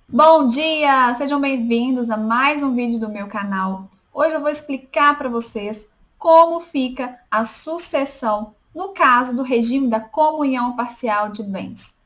Bom dia! Sejam bem-vindos a mais um vídeo do meu canal. Hoje eu vou explicar para vocês como fica a sucessão no caso do regime da comunhão parcial de bens.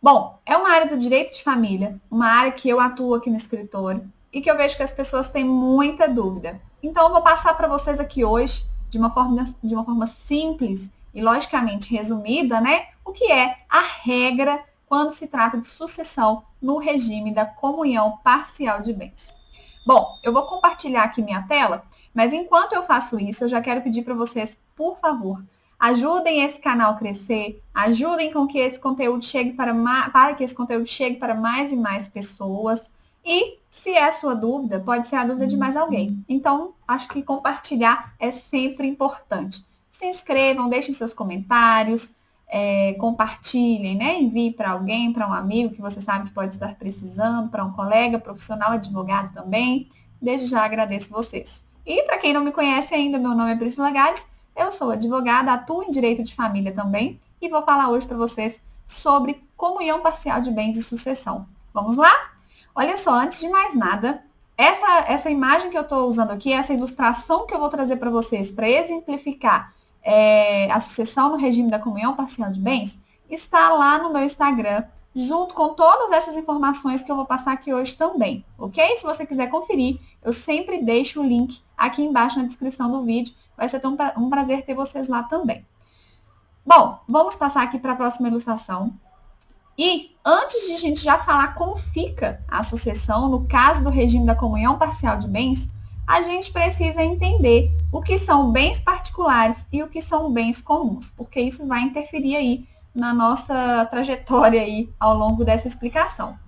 Bom, é uma área do direito de família, uma área que eu atuo aqui no escritório e que eu vejo que as pessoas têm muita dúvida. Então eu vou passar para vocês aqui hoje, de uma forma simples e logicamente resumida, né? O que é a regra quando se trata de sucessão no regime da comunhão parcial de bens. Bom, eu vou compartilhar aqui minha tela, mas enquanto eu faço isso, eu já quero pedir para vocês, por favor, ajudem esse canal a crescer, ajudem com que esse conteúdo chegue para que esse conteúdo chegue para mais e mais pessoas. E se é a sua dúvida, pode ser a dúvida de mais alguém. Então, acho que compartilhar é sempre importante. Se inscrevam, deixem seus comentários, compartilhem, né? Envie para alguém, para um amigo que você sabe que pode estar precisando, para um colega profissional, advogado também. Desde já agradeço vocês. E para quem não me conhece ainda, meu nome é Priscila Gales, eu sou advogada, atuo em direito de família também e vou falar hoje para vocês sobre comunhão parcial de bens e sucessão. Vamos lá? Olha só, antes de mais nada, essa imagem que eu estou usando aqui, essa ilustração que eu vou trazer para vocês para exemplificar a sucessão no regime da comunhão parcial de bens, está lá no meu Instagram, junto com todas essas informações que eu vou passar aqui hoje também, ok? Se você quiser conferir, eu sempre deixo o link aqui embaixo na descrição do vídeo. Vai ser um prazer ter vocês lá também. Bom, vamos passar aqui para a próxima ilustração. E antes de a gente já falar como fica a sucessão no caso do regime da comunhão parcial de bens, a gente precisa entender o que são bens particulares e o que são bens comuns, porque isso vai interferir aí na nossa trajetória aí ao longo dessa explicação.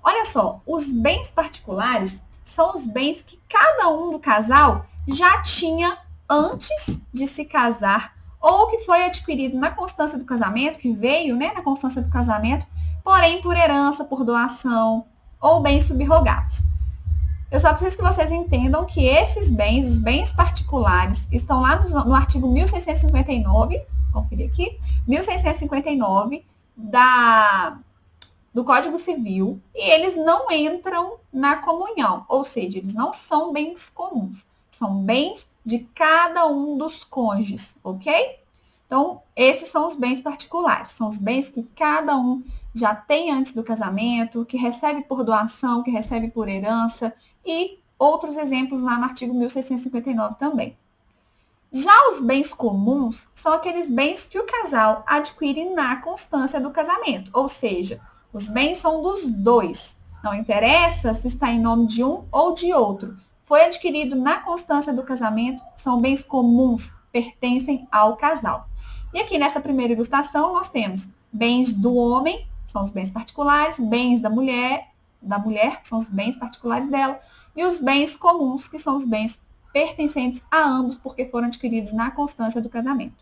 Olha só, os bens particulares são os bens que cada um do casal já tinha antes de se casar ou que foi adquirido na constância do casamento, que veio, né, na constância do casamento, porém por herança, por doação ou bens subrogados. Eu só preciso que vocês entendam que esses bens, os bens particulares, estão lá no artigo 1659, conferir aqui, 1659 do Código Civil, e eles não entram na comunhão, ou seja, eles não são bens comuns, são bens de cada um dos cônjuges, ok? Então, esses são os bens particulares, são os bens que cada um já tem antes do casamento, que recebe por doação, que recebe por herança, e outros exemplos lá no artigo 1659 também. Já os bens comuns são aqueles bens que o casal adquire na constância do casamento, ou seja, os bens são dos dois. Não interessa se está em nome de um ou de outro. Foi adquirido na constância do casamento, são bens comuns, pertencem ao casal. E aqui nessa primeira ilustração nós temos bens do homem, são os bens particulares, bens da mulher, são os bens particulares dela, e os bens comuns, que são os bens pertencentes a ambos, porque foram adquiridos na constância do casamento.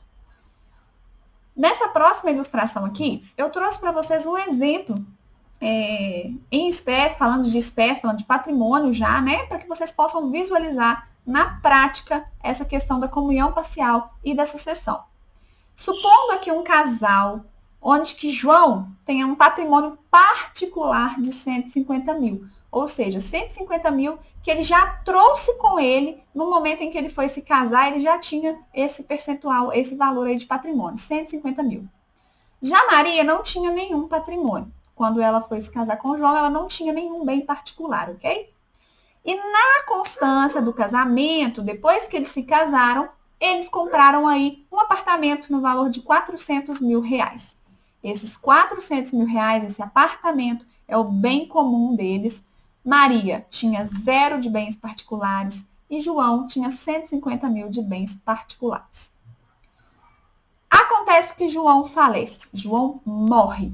Nessa próxima ilustração aqui, eu trouxe para vocês um exemplo em espécie, falando de espécie, falando de patrimônio já, né? Para que vocês possam visualizar na prática essa questão da comunhão parcial e da sucessão. Supondo aqui um casal onde que João tenha um patrimônio particular de 150 mil, ou seja, 150 mil que ele já trouxe com ele no momento em que ele foi se casar, ele já tinha esse percentual, esse valor aí de patrimônio, 150 mil. Já Maria não tinha nenhum patrimônio. Quando ela foi se casar com João, ela não tinha nenhum bem particular, ok? E na constância do casamento, depois que eles se casaram, eles compraram aí um apartamento no valor de 400 mil reais. Esses 400 mil reais, esse apartamento, é o bem comum deles. Maria tinha 0 de bens particulares e João tinha 150 mil de bens particulares. Acontece que João falece, João morre.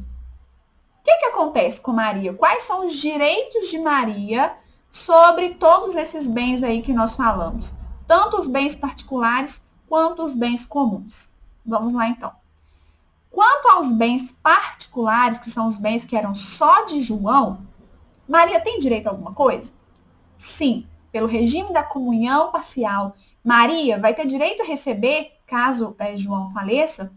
O que acontece com Maria? Quais são os direitos de Maria sobre todos esses bens aí que nós falamos? Tanto os bens particulares quanto os bens comuns. Vamos lá então. Quanto aos bens particulares, que são os bens que eram só de João, Maria tem direito a alguma coisa? Sim, pelo regime da comunhão parcial, Maria vai ter direito a receber, caso João faleça,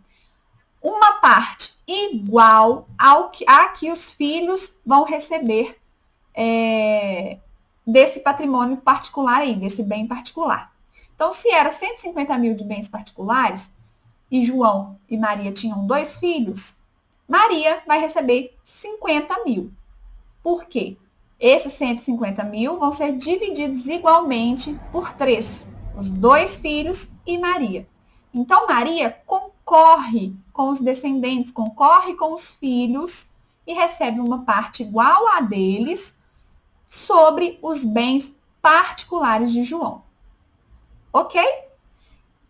uma parte igual a que os filhos vão receber desse patrimônio particular aí, desse bem particular. Então, se era 150 mil de bens particulares, e João e Maria tinham 2 filhos, Maria vai receber 50 mil. Por quê? Esses 150 mil vão ser divididos igualmente por 3, os 2 filhos e Maria. Então, Maria concorre com os descendentes, concorre com os filhos e recebe uma parte igual a deles sobre os bens particulares de João. Ok?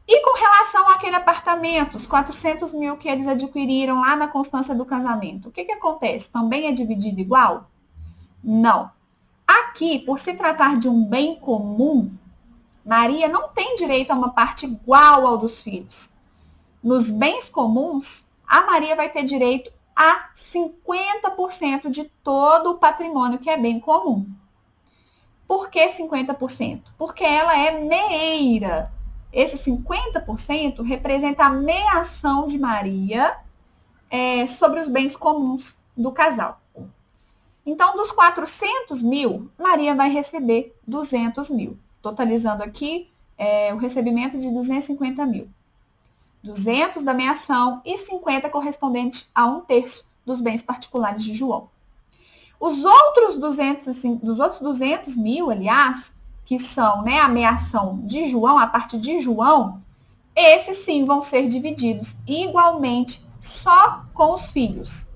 E com relação àquele apartamento, os 400 mil que eles adquiriram lá na constância do casamento, o que acontece? Também é dividido igual? Não. Aqui, por se tratar de um bem comum, Maria não tem direito a uma parte igual ao dos filhos. Nos bens comuns, a Maria vai ter direito a 50% de todo o patrimônio que é bem comum. Por que 50%? Porque ela é meeira. Esse 50% representa a meação de Maria sobre os bens comuns do casal. Então, dos 400 mil, Maria vai receber 200 mil. Totalizando aqui o recebimento de 250 mil. 200 da meação e 50 correspondente a 1/3 dos bens particulares de João. Os outros 200 mil, aliás, que são a meação de João, a parte de João, esses sim vão ser divididos igualmente só com os filhos.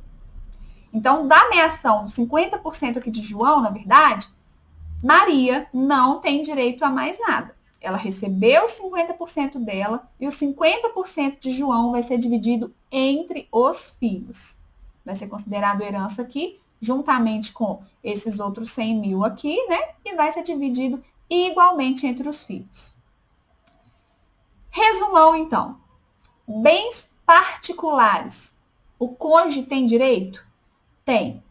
Então, da meação dos 50% aqui de João, na verdade, Maria não tem direito a mais nada. Ela recebeu 50% dela e os 50% de João vai ser dividido entre os filhos. Vai ser considerado herança aqui, juntamente com esses outros 100 mil aqui, e vai ser dividido igualmente entre os filhos. Resumão, então. Bens particulares. O cônjuge tem direito? Tem.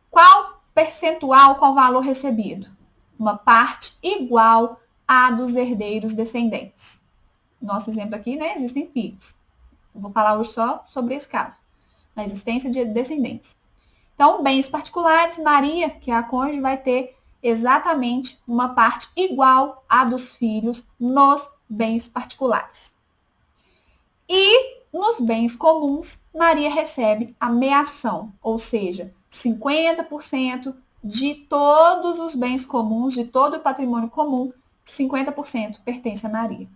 Qual percentual, qual valor recebido? Uma parte igual à dos herdeiros descendentes. Nosso exemplo aqui, existem filhos. Eu vou falar hoje só sobre esse caso, na existência de descendentes. Então, bens particulares, Maria, que é a cônjuge, vai ter exatamente uma parte igual à dos filhos nos bens particulares. E nos bens comuns, Maria recebe a meação, ou seja, 50% de todos os bens comuns, de todo o patrimônio comum, 50% pertence a Maria.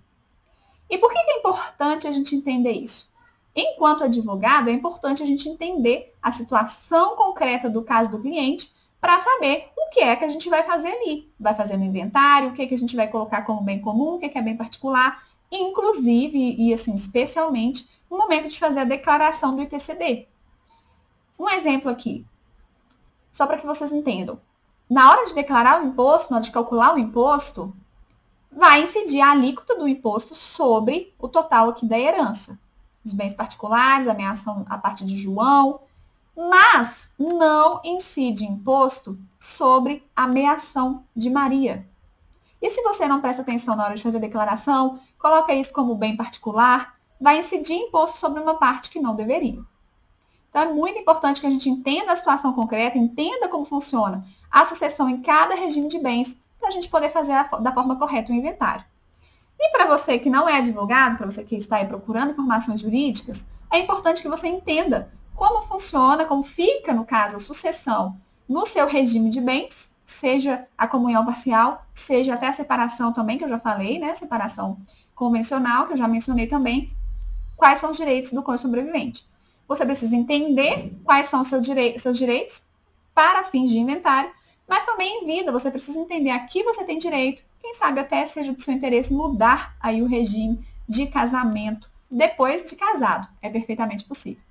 E por que é importante a gente entender isso? Enquanto advogado, é importante a gente entender a situação concreta do caso do cliente para saber o que é que a gente vai fazer ali. Vai fazer no inventário, o que é que a gente vai colocar como bem comum, o que é bem particular, inclusive, e assim, especialmente, no momento de fazer a declaração do ITCD. Um exemplo aqui, só para que vocês entendam. Na hora de declarar o imposto, na hora de calcular o imposto, vai incidir a alíquota do imposto sobre o total aqui da herança. Os bens particulares, a meação a parte de João, mas não incide imposto sobre a meação de Maria. E se você não presta atenção na hora de fazer a declaração, coloca isso como bem particular, vai incidir imposto sobre uma parte que não deveria. Então, é muito importante que a gente entenda a situação concreta, entenda como funciona a sucessão em cada regime de bens, para a gente poder fazer da forma correta o inventário. E para você que não é advogado, para você que está aí procurando informações jurídicas, é importante que você entenda como funciona, como fica, no caso, a sucessão no seu regime de bens, seja a comunhão parcial, seja até a separação também, que eu já falei, separação convencional, que eu já mencionei também, quais são os direitos do cônjuge sobrevivente. Você precisa entender quais são os seus direitos para fins de inventário, mas também em vida, você precisa entender a que você tem direito, quem sabe até seja do seu interesse mudar aí o regime de casamento depois de casado. É perfeitamente possível.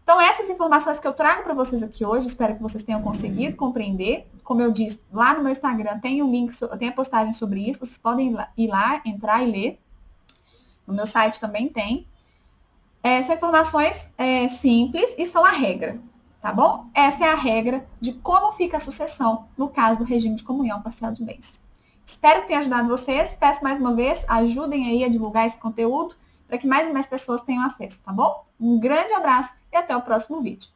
Então, essas informações que eu trago para vocês aqui hoje, espero que vocês tenham conseguido compreender. Como eu disse, lá no meu Instagram tem um link, tem a postagem sobre isso, vocês podem ir lá, entrar e ler. No meu site também tem. São informações simples e são a regra, tá bom? Essa é a regra de como fica a sucessão no caso do regime de comunhão parcial de bens. Espero que tenha ajudado vocês. Peço mais uma vez, ajudem aí a divulgar esse conteúdo para que mais e mais pessoas tenham acesso, tá bom? Um grande abraço e até o próximo vídeo.